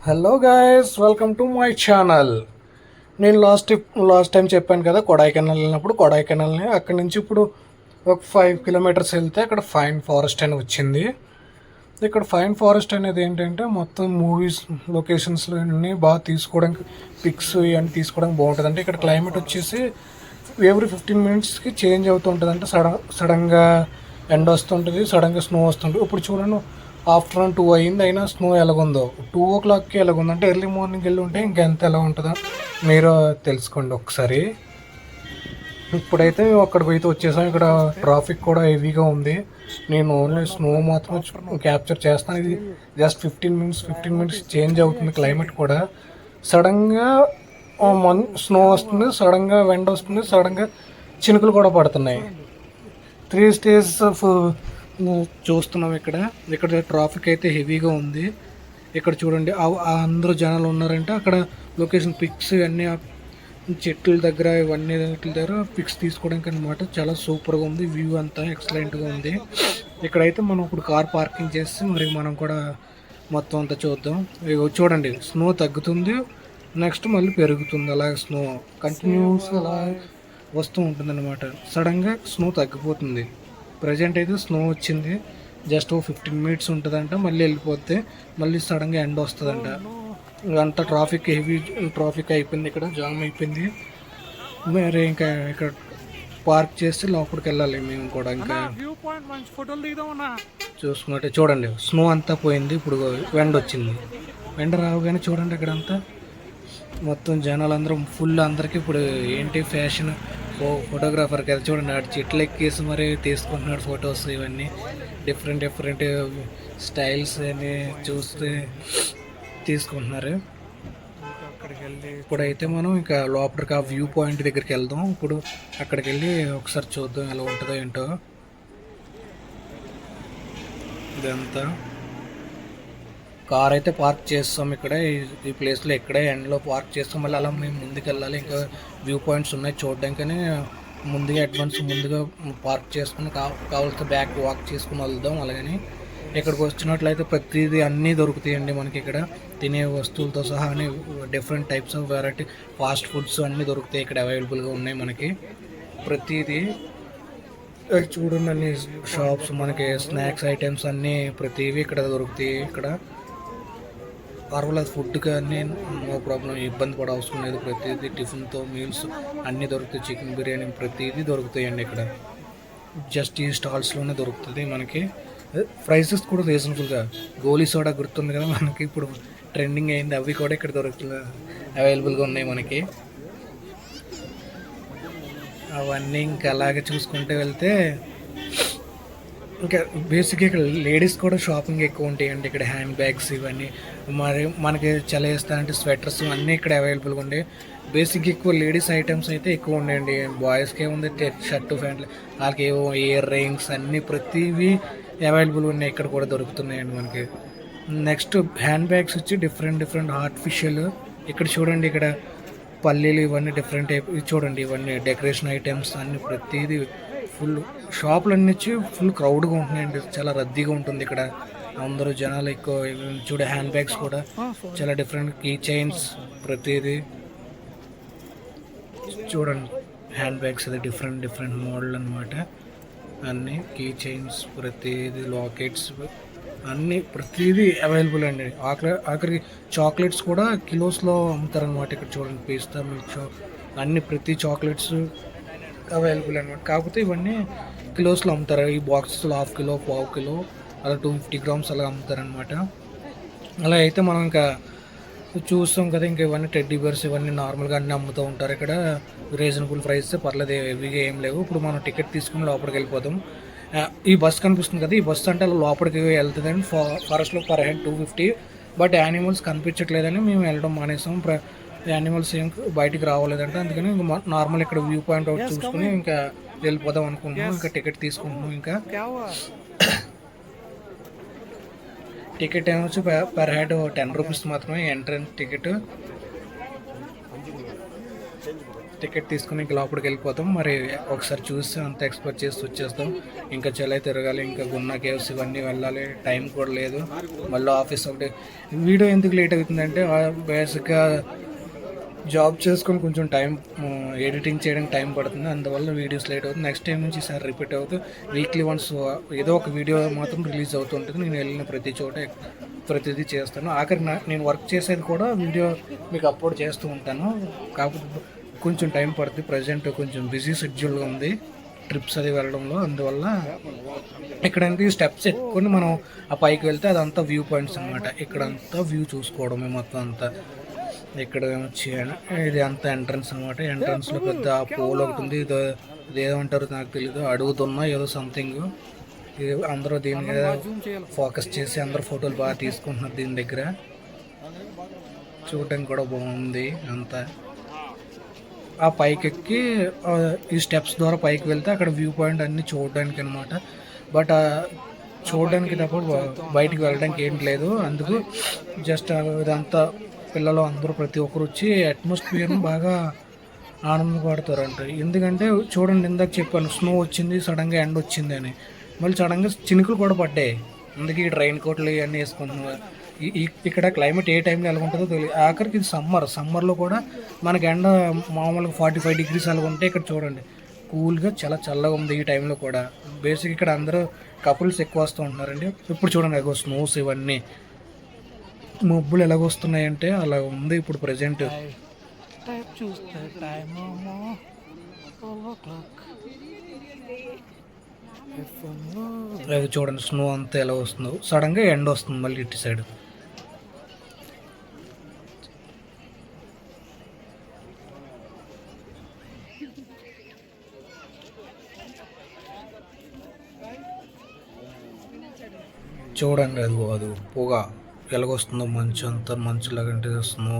Hello guys, welcome to my channel. నేను last time చెప్పాను కదా, కొడైకెనాల్ వెళ్ళినప్పుడు కొడైకెనాల్ని అక్కడి నుంచి ఇప్పుడు ఒక 5 కిలోమీటర్స్ వెళ్తే అక్కడ ఫైన్ ఫారెస్ట్ అని వచ్చింది. ఇక్కడ ఫైన్ ఫారెస్ట్ అనేది ఏంటంటే మొత్తం మూవీస్ లొకేషన్స్లో అన్నీ బాగా తీసుకోవడానికి, పిక్స్ ఇవన్నీ తీసుకోవడానికి బాగుంటుంది. అంటే ఇక్కడ క్లైమేట్ వచ్చేసి ఎవ్రీ 15 మినిట్స్కి చేంజ్ అవుతూ ఉంటుంది. అంటే సడన్గా ఎండ వస్తుంటుంది, సడన్గా స్నో వస్తుంటుంది. ఇప్పుడు చూడండి, ఆఫ్టర్నూన్ 2 అయింది, అయినా స్నో ఎలాగుందో. 2 o'clockకి ఎలాగుందో అంటే ఎర్లీ మార్నింగ్ వెళ్ళి ఉంటే ఇంకెంత ఎలా ఉంటుందో మీరు తెలుసుకోండి ఒకసారి. ఇప్పుడైతే మేము అక్కడికి అయితే వచ్చేసాం. ఇక్కడ ట్రాఫిక్ కూడా హెవీగా ఉంది. నేను ఓన్లీ స్నో మాత్రం క్యాప్చర్ చేస్తాను. ఇది జస్ట్ 15 మినిట్స్ చేంజ్ అవుతుంది క్లైమేట్ కూడా. సడన్గా స్నో వస్తుంది, సడన్గా ఎండ వస్తుంది, సడన్గా చినుకులు కూడా పడుతున్నాయి. 3 స్టేజెస్ ఆఫ్ చూస్తున్నాం. ఇక్కడ ట్రాఫిక్ అయితే హెవీగా ఉంది. ఇక్కడ చూడండి, అందరూ జనాలు ఉన్నారంటే అక్కడ లొకేషన్ పిక్స్ అన్నీ చెట్ల దగ్గర ఇవన్నీ దగ్గర పిక్స్ తీసుకోవడానికి అనమాట. చాలా సూపర్గా ఉంది, వ్యూ అంతా ఎక్సలెంట్గా ఉంది. ఇక్కడైతే మనం ఇప్పుడు కార్ పార్కింగ్ చేసి మరి మనం కూడా మొత్తం అంతా చూద్దాం. చూడండి, స్నో తగ్గుతుంది, నెక్స్ట్ మళ్ళీ పెరుగుతుంది. అలాగే స్నో కంటిన్యూస్ అలా వస్తూ ఉంటుంది అనమాట. సడన్గా స్నో తగ్గిపోతుంది. ప్రజెంట్ అయితే స్నో వచ్చింది, జస్ట్ 15 మినిట్స్ ఉంటుందంట, మళ్ళీ వెళ్ళిపోతే మళ్ళీ సడన్గా ఎండ వస్తుందంట. అంతా హెవీ ట్రాఫిక్ అయిపోయింది, ఇక్కడ జామ్ అయిపోయింది. మరి ఇంకా ఇక్కడ పార్క్ చేసి లోపలికి వెళ్ళాలి మేము కూడా. ఇంకా చూసుకుంటే చూడండి, స్నో అంతా పోయింది, ఇప్పుడు ఎండ వచ్చింది. ఎండ రావగానే చూడండి ఇక్కడంతా మొత్తం జనాలందరూ ఫుల్. అందరికీ ఇప్పుడు ఏంటి ఫ్యాషన్, ఫోటోగ్రాఫర్ కదా, చూడండి ఆడు చెట్లు ఎక్కేసి మరి తీసుకుంటున్నాడు ఫొటోస్. ఇవన్నీ డిఫరెంట్ స్టైల్స్ అని చూస్తే తీసుకుంటున్నారు. అక్కడికి వెళ్ళి ఇప్పుడైతే మనం ఇంకా లోపలికి ఆ వ్యూ పాయింట్ దగ్గరికి వెళ్దాం. ఇప్పుడు అక్కడికి వెళ్ళి ఒకసారి చూద్దాం ఎలా ఉంటుందో ఏంటో. ఇదంతా కార్ అయితే పార్క్ చేస్తాం ఇక్కడ ఈ ప్లేస్లో. ఇక్కడే ఎండ్లో పార్క్ చేస్తాం. మళ్ళీ అలా మేము ముందుకు వెళ్ళాలి. ఇంకా వ్యూ పాయింట్స్ ఉన్నాయి చూడడానికని ముందుగా ముందుగా పార్క్ చేసుకుని కావాల్సిన బ్యాక్ వాక్ చేసుకుని వెళ్దాం. అలాగని ఇక్కడికి వచ్చినట్లయితే ప్రతిదీ అన్నీ దొరుకుతాయండి మనకి. ఇక్కడ తినే వస్తువులతో సహా అన్ని different types of variety fast foods అన్నీ దొరుకుతాయి ఇక్కడ, అవైలబుల్గా ఉన్నాయి మనకి ప్రతిదీ. చూడండి, అన్ని షాప్స్ మనకి స్నాక్స్ ఐటమ్స్ అన్నీ ప్రతివి ఇక్కడ దొరుకుతాయి. ఇక్కడ పర్వాలేదు, ఫుడ్కి అన్నీ నో ప్రాబ్లం, ఇబ్బంది పడే అవసరం లేదు. ప్రతిదీ టిఫిన్తో మీల్స్ అన్నీ దొరుకుతాయి. చికెన్ బిర్యానీ ప్రతిదీ దొరుకుతాయండి ఇక్కడ. జస్ట్ ఈ స్టాల్స్లోనే దొరుకుతుంది మనకి. ప్రైసెస్ కూడా రీజనబుల్గా. గోలీ సోడా గుర్తుంది కదా మనకి, ఇప్పుడు ట్రెండింగ్ అయింది, అవి కూడా ఇక్కడ అవైలబుల్గా ఉన్నాయి మనకి. అవన్నీ ఇంకా అలాగే చూసుకుంటూ వెళ్తే ఇంకా బేసిక్గా ఇక్కడ లేడీస్ కూడా షాపింగ్ ఎక్కువ ఉంటాయండి. ఇక్కడ హ్యాండ్ బ్యాగ్స్ ఇవన్నీ, మరి మనకి చలేస్తానంటే స్వెటర్స్ అన్నీ ఇక్కడ అవైలబుల్గా ఉంటాయి. బేసిక్గా ఎక్కువ లేడీస్ ఐటమ్స్ అయితే ఎక్కువ ఉన్నాయండి. బాయ్స్కి ఏముంది షర్టు ప్యాంట్లు, వాళ్ళకి ఏవో ఇయర్ రింగ్స్ అన్నీ ప్రతివి అవైలబుల్ ఉన్నాయి, ఇక్కడ కూడా దొరుకుతున్నాయండి మనకి. నెక్స్ట్ హ్యాండ్ బ్యాగ్స్ వచ్చి డిఫరెంట్ ఆర్టిఫిషియల్. ఇక్కడ చూడండి, ఇక్కడ పల్లీలు ఇవన్నీ డిఫరెంట్ టైప్. చూడండి, ఇవన్నీ డెకరేషన్ ఐటమ్స్ అన్నీ ప్రతిదీ ఫుల్. షాపులు అన్నీ వచ్చి ఫుల్ క్రౌడ్గా ఉంటున్నాయండి, చాలా రద్దీగా ఉంటుంది ఇక్కడ. అందరూ జనాలు ఎక్కువ. చూడే హ్యాండ్ బ్యాగ్స్ కూడా చాలా డిఫరెంట్, కీ చైన్స్ ప్రతిదీ చూడండి. హ్యాండ్ బ్యాగ్స్ అది డిఫరెంట్ మోడల్ అనమాట. అన్నీ కీ చైన్స్ ప్రతిదీ, లాకెట్స్ అన్నీ ప్రతిదీ అవైలబుల్ అండి. ఆఖరికి చాక్లెట్స్ కూడా కిలోస్లో అమ్ముతారనమాట. ఇక్కడ చూడండి, పిస్తా మిల్క్ అన్నీ ప్రతి చాక్లెట్స్ అవైలబుల్ అనమాట. కాకపోతే ఇవన్నీ కిలోస్లో అమ్ముతారు. ఈ బాక్సెస్లో 1/2 కిలో, 1/4 కిలో అలా 250 గ్రామ్స్ అలా అమ్ముతారనమాట. అలా అయితే మనం ఇంకా చూస్తాం కదా. ఇంకా ఇవన్నీ టెడ్డీ బేర్స్ ఇవన్నీ నార్మల్గా అన్నీ అమ్ముతూ ఉంటారు ఇక్కడ. రీజనబుల్ ప్రైస్, పర్లేదు, హెవీగా ఏం లేవు. ఇప్పుడు మనం టికెట్ తీసుకుని లోపలికి వెళ్ళిపోతాం. ఈ బస్ కనిపిస్తుంది కదా, ఈ బస్సు అంటే అలా లోపలికి వెళ్తుందని. ఫారెస్ట్లో పర్ హెడ్ 250. బట్ యానిమల్స్ కనిపించట్లేదని మేము వెళ్ళడం మానేసాం. యానిమల్స్ ఏం బయటికి రావలేదంటే, అందుకని నార్మల్ ఇక్కడ వ్యూ పాయింట్ అవుట్ చూసుకుని ఇంకా వెళ్ళిపోదాం అనుకుంటున్నాం. ఇంకా టికెట్ తీసుకుంటున్నాం. ఇంకా టికెట్ ఏమొచ్చి పర్ హెడ్ 10 రూపీస్ మాత్రమే ఎంట్రన్స్ టికెట్. టికెట్ తీసుకుని ఇంకా లోపలికి వెళ్ళిపోతాం. మరి ఒకసారి చూసి అంత ఎక్స్పెక్ట్ చేసి వచ్చేస్తాం. ఇంకా చెలై తిరగాలి, ఇంకా గున్నా కేవ్స్ ఇవన్నీ వెళ్ళాలి, టైం కూడా లేదు. మళ్ళీ ఆఫీస్ ఒకటి. వీడియో ఎందుకు లేట్ అవుతుందంటే బేసిక్గా జాబ్ చేసుకొని కొంచెం టైం ఎడిటింగ్ చేయడానికి టైం పడుతుంది, అందువల్ల వీడియోస్ లేట్ అవుతుంది. నెక్స్ట్ టైం నుంచి ఈసారి రిపీట్ అవుతూ వీక్లీ వన్స్ ఏదో ఒక వీడియో మాత్రం రిలీజ్ అవుతుంటుంది. నేను వెళ్ళిన ప్రతి చోట ప్రతిదీ చేస్తాను. ఆఖరి నేను వర్క్ చేసేది కూడా వీడియో మీకు అప్లోడ్ చేస్తూ ఉంటాను. కాకపోతే కొంచెం టైం పడుతుంది. ప్రజెంట్ కొంచెం బిజీ షెడ్యూల్గా ఉంది ట్రిప్స్ అది వెళ్ళడంలో, అందువల్ల ఇక్కడంతా స్టెప్స్ ఎక్కుకొని మనం ఆ పైకి వెళ్తే అదంతా వ్యూ పాయింట్స్ అనమాట. ఇక్కడంతా వ్యూ చూసుకోవడమే మొత్తం అంతా. ఇక్కడ వచ్చి ఇది అంతా ఎంట్రన్స్ అనమాట. ఎంట్రన్స్లో పెద్ద పోల్ ఒకటి ఉంది. ఇది ఏమంటారు నాకు తెలియదు, అడుగుతున్నా ఏదో సంథింగ్. అందరూ దీని మీద ఫోకస్ చేసి అందరూ ఫోటోలు బాగా తీసుకుంటున్నారు. దీని దగ్గర చూడటానికి కూడా బాగుంది అంతా. ఆ పైకి ఎక్కి ఈ స్టెప్స్ ద్వారా పైకి వెళ్తే అక్కడ వ్యూ పాయింట్ అన్నీ చూడడానికి అనమాట. బట్ చూడడానికి తప్ప బయటికి వెళ్ళడానికి ఏంటి లేదు. అందుకు జస్ట్ ఇదంతా పిల్లలు అందరూ ప్రతి ఒక్కరు వచ్చి అట్మాస్ఫియర్ని బాగా ఆనందపడతారంట. ఎందుకంటే చూడండి, ఇందాక చెప్పాను స్నో వచ్చింది, సడన్గా ఎండ వచ్చింది అని, మళ్ళీ సడన్గా చినుకులు కూడా పడ్డాయి. అందుకే ఈ రైన్ కోట్లు ఇవన్నీ వేసుకుంటున్నారు. ఇక్కడ క్లైమేట్ ఏ టైంలో ఎలా ఉంటుందో తెలియదు. ఆఖరికి ఇది సమ్మర్లో కూడా మనకి ఎండ మామూలుగా 45 degrees అలా ఉంటే ఇక్కడ చూడండి కూల్గా చాలా చల్లగా ఉంది ఈ టైంలో కూడా. బేసిక్ ఇక్కడ అందరూ కపుల్స్ ఎక్కువ వస్తూ ఉంటున్నారండి. ఇప్పుడు చూడండి అగో స్నోస్ ఇవన్నీ మబ్బులు ఎలాగొస్తున్నాయంటే అలా ఉంది ఇప్పుడు ప్రజెంట్. అది చూడండి స్నో అంతా ఎలా వస్తుందో, సడన్గా ఎండ వస్తుంది మళ్ళీ ఇటు సైడ్. చూడండి అది పొగ ఎలాగొస్తుందో, మంచు అంతా మంచులాగంటే స్నో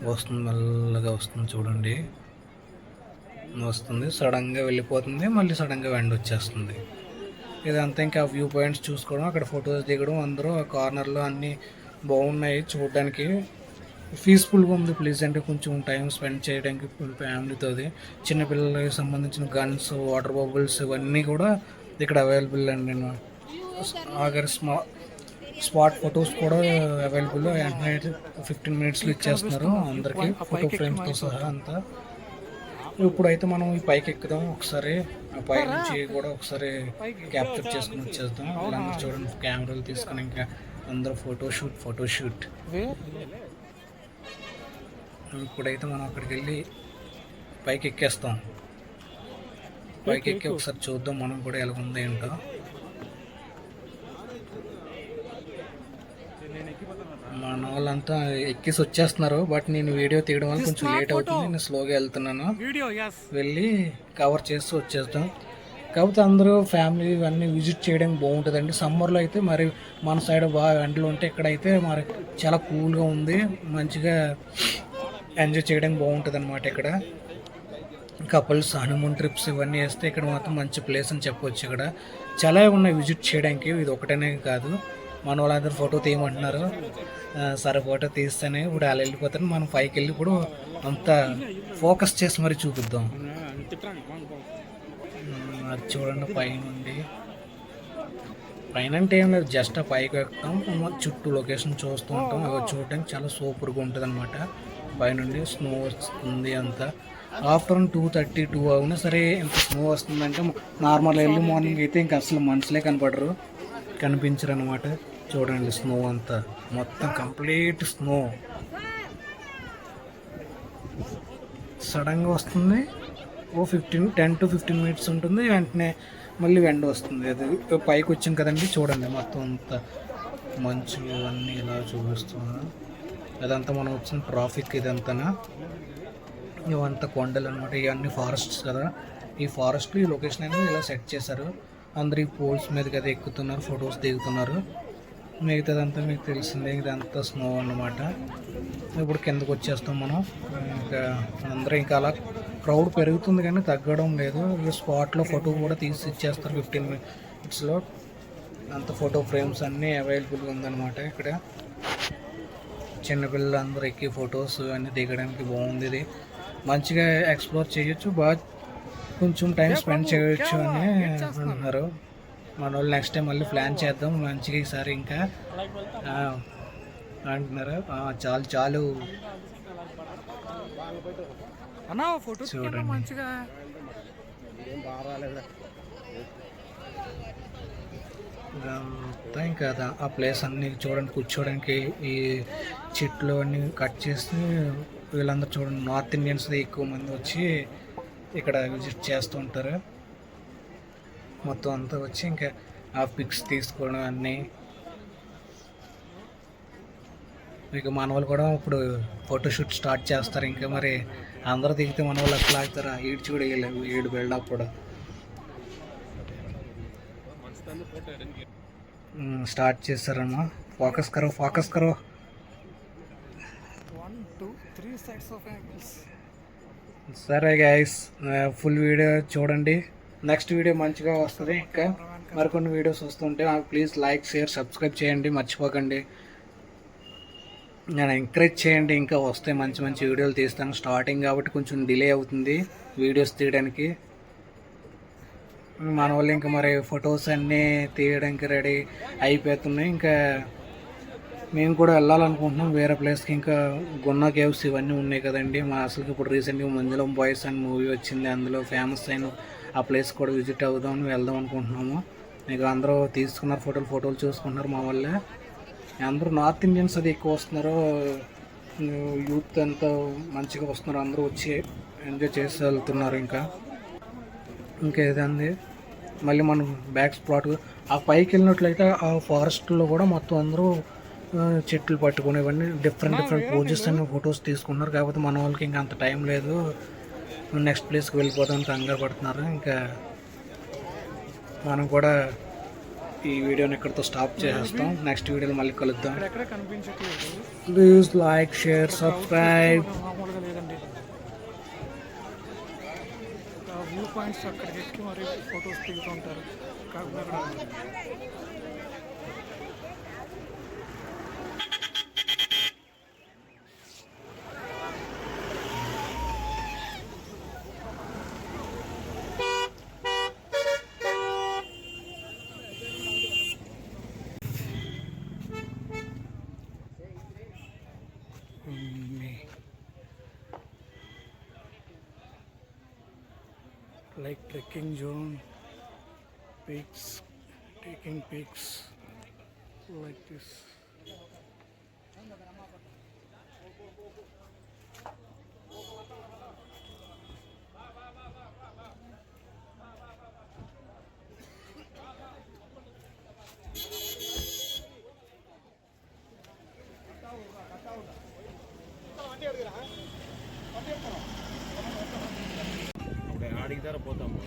వస్తుంది, మెల్లగా వస్తుంది చూడండి. వస్తుంది, సడన్గా వెళ్ళిపోతుంది, మళ్ళీ సడన్గా ఎండ వచ్చేస్తుంది. ఇదంతా ఇంకా వ్యూ పాయింట్స్ చూసుకోవడం, అక్కడ ఫొటోస్ దిగడం, అందరూ ఆ కార్నర్లో అన్నీ బాగున్నాయి చూడడానికి. పీస్ఫుల్గా ఉంది ప్లేస్. అంటే కొంచెం టైం స్పెండ్ చేయడానికి ఫ్యామిలీతో. చిన్నపిల్లలకి సంబంధించిన గన్స్, వాటర్ బబుల్స్ ఇవన్నీ కూడా ఇక్కడ అవైలబుల్ అండి. నేను ఆఖరి స్పాట్ ఫొటోస్ కూడా అవైలబుల్. 15 minutesలో ఇచ్చేస్తున్నారు అందరికీ ఫోటో ఫ్రేమ్స్తో సహా అంతా. ఇప్పుడైతే మనం ఈ పైకి ఎక్కుదాం ఒకసారి. ఆ పై నుంచి కూడా ఒకసారి క్యాప్చర్ చేసుకుని వచ్చేద్దాం. వాళ్ళందరూ చూడండి కెమెరాలు తీసుకుని ఇంకా అందరూ ఫోటోషూట్. ఇప్పుడైతే మనం అక్కడికి వెళ్ళి పైకి ఎక్కేస్తాం. పైకి ఎక్కి ఒకసారి చూద్దాం మనం కూడా ఎలా ఉంది ఏంటో. మన వాళ్ళంతా ఎక్కేసి వచ్చేస్తున్నారు. బట్ నేను వీడియో తీయడం వల్ల కొంచెం లేట్ అవుతుంది. నేను స్లోగా వెళ్తున్నాను. వెళ్ళి కవర్ చేస్తూ వచ్చేస్తాం. కాకపోతే అందరూ ఫ్యామిలీ ఇవన్నీ విజిట్ చేయడానికి బాగుంటుందండి. సమ్మర్లో అయితే మరి మన సైడ్ బాగా ఎండలు ఉంటే, ఇక్కడైతే మరి చాలా కూల్గా ఉంది, మంచిగా ఎంజాయ్ చేయడానికి బాగుంటుంది అనమాట. ఇక్కడ కపుల్స్ హనీమూన్ ట్రిప్స్ ఇవన్నీ వేస్తే ఇక్కడ మాత్రం మంచి ప్లేస్ అని చెప్పవచ్చు. ఇక్కడ చాలా ఉన్నాయి విజిట్ చేయడానికి, ఇది ఒకటనే కాదు. మన వాళ్ళందరూ ఫోటో తీయమంటున్నారు. సరే ఫోటో తీస్తేనే ఇప్పుడు అలా వెళ్ళిపోతాను. మనం పైకి వెళ్ళి ఇప్పుడు అంతా ఫోకస్ చేసి మరి చూపిద్దాం. అది చూడండి పైనుండి. పైన అంటే ఏం లేదు, జస్ట్ ఆ పైకి ఎక్కుతాం, చుట్టూ లొకేషన్ చూస్తూ ఉంటాం. అవి చూడడానికి చాలా సూపర్గా ఉంటుంది అనమాట. పైనుండి స్నో వస్తుంది అంతా. ఆఫ్టర్నూన్ 2:32 అవునా సరే ఇంత స్నో వస్తుందంటే నార్మల్ ఎర్లీ మార్నింగ్ అయితే ఇంకా అసలు మనుషులే కనిపించరు అనమాట. చూడండి స్నో అంతా మొత్తం కంప్లీట్ స్నో. సడన్గా వస్తుంది, 10 to 15 minutes ఉంటుంది, వెంటనే మళ్ళీ ఎండ వస్తుంది. అది పైకి వచ్చింది కదండి, చూడండి మొత్తం అంతా మంచు ఇవన్నీ ఇలా చూపిస్తున్నా. అదంతా మనం వచ్చిన ట్రాఫిక్ ఇదంతా. ఇవంతా కొండలు అనమాట, ఇవన్నీ ఫారెస్ట్స్ కదా. ఈ ఫారెస్ట్లో ఈ లొకేషన్ అనేది ఇలా సెట్ చేశారు. అందరూ ఈ పోల్స్ మీద కదా ఎక్కుతున్నారు, ఫొటోస్ దిగుతున్నారు. మిగతాదంతా మీకు తెలిసిందే, ఇదంతా స్నో అన్నమాట. ఇప్పుడు కిందకు వచ్చేస్తాం మనం. ఇంకా అందరూ ఇంకా అలా క్రౌడ్ పెరుగుతుంది కానీ తగ్గడం లేదు. ఈ స్పాట్లో ఫోటో కూడా తీసి ఇచ్చేస్తారు 15 minutesలో. అంత ఫోటో ఫ్రేమ్స్ అన్నీ అవైలబుల్గా ఉందన్నమాట. ఇక్కడ చిన్నపిల్లలు అందరూ ఎక్కి ఫొటోస్ అన్నీ దిగడానికి బాగుంది. ఇది మంచిగా ఎక్స్ప్లోర్ చేయొచ్చు, బాగా కొంచెం టైం స్పెండ్ చేయొచ్చు అని అంటున్నారు మన వాళ్ళు. నెక్స్ట్ టైం మళ్ళీ ప్లాన్ చేద్దాం మంచిగా ఈసారి ఇంకా అంటున్నారు. చాలు చాలు చూడండి మంచిగా. ఇదంతా ఇంకా ఆ ప్లేస్ అన్ని చూడండి, కూర్చోడానికి ఈ చెట్లు అన్నీ కట్ చేసి వీళ్ళందరూ చూడండి నార్త్ ఇండియన్స్ ఎక్కువ మంది వచ్చి ఇక్కడ విజిట్ చేస్తూ ఉంటారు. మొత్తం అంతా వచ్చి ఇంకా ఆ పిక్స్ తీసుకోవడం అన్నీ. ఇక మన వాళ్ళు కూడా ఇప్పుడు ఫోటోషూట్ స్టార్ట్ చేస్తారు. ఇంకా మరి అందరూ దిగితే మన వాళ్ళు అసలు ఆగుతారా? ఈడ్చి కూడా వేయలేము, ఈడు బిల్డప్ కూడా స్టార్ట్ చేస్తారమ్మా. ఫోకస్ కరో, ఫోకస్ కరో. 1 2 3 sides of angles. సరే గైస్, ఫుల్ వీడియో చూడండి. నెక్స్ట్ వీడియో మంచిగా వస్తుంది. ఇంకా మరికొన్ని వీడియోస్ వస్తుంటే ప్లీజ్ లైక్, షేర్, సబ్స్క్రైబ్ చేయండి మర్చిపోకండి. నేను ఎంకరేజ్ చేయండి, ఇంకా వస్తే మంచి మంచి వీడియోలు తీస్తాను. స్టార్టింగ్ కాబట్టి కొంచెం డిలే అవుతుంది వీడియోస్ తీయడానికి. మన వాళ్ళు ఇంకా మరి ఫొటోస్ అన్నీ తీయడానికి రెడీ అయిపోతున్నాయి. ఇంకా మేము కూడా వెళ్ళాలనుకుంటున్నాం వేరే ప్లేస్కి. ఇంకా గున్నా కేవ్స్ ఇవన్నీ ఉన్నాయి కదండి. మా అసలుకి ఇప్పుడు రీసెంట్గా మంజులం బాయ్స్ అని మూవీ వచ్చింది, అందులో ఫేమస్ అయిన ఆ ప్లేస్ కూడా విజిట్ అవుదామని వెళ్దాం అనుకుంటున్నాము. ఇక అందరూ తీసుకున్నారు ఫోటోలు చూసుకుంటున్నారు. మా వాళ్ళే అందరూ నార్త్ ఇండియన్స్ అది ఎక్కువ వస్తున్నారు, యూత్ అంతా మంచిగా వస్తున్నారు. అందరూ వచ్చి ఎంజాయ్ చేసి వెళ్తున్నారు. ఇంకా ఏదండి మళ్ళీ మనం బ్యాక్ స్పాట్ ఆ పైకి వెళ్ళినట్లయితే ఆ ఫారెస్ట్లో కూడా మొత్తం అందరూ చెట్లు పట్టుకుని ఇవన్నీ డిఫరెంట్ పోజెస్ అని ఫొటోస్ తీసుకున్నారు. కాకపోతే మన వాళ్ళకి ఇంకా అంత టైం లేదు, నెక్స్ట్ ప్లేస్కి వెళ్ళిపోతామని కంగారు పడుతున్నారు. ఇంకా మనం కూడా ఈ వీడియోని ఇక్కడితో స్టాప్ చేసేస్తాం. నెక్స్ట్ వీడియోలో మళ్ళీ కలుద్దాం. Please like, share, subscribe. View points అక్కడికి ఎక్కి మరి ఫొటోస్ దిగుతూ ఉంటారు. కాకపోతే like trekking zone, peaks, taking peaks like this. ఆడికి ధర పోతాము.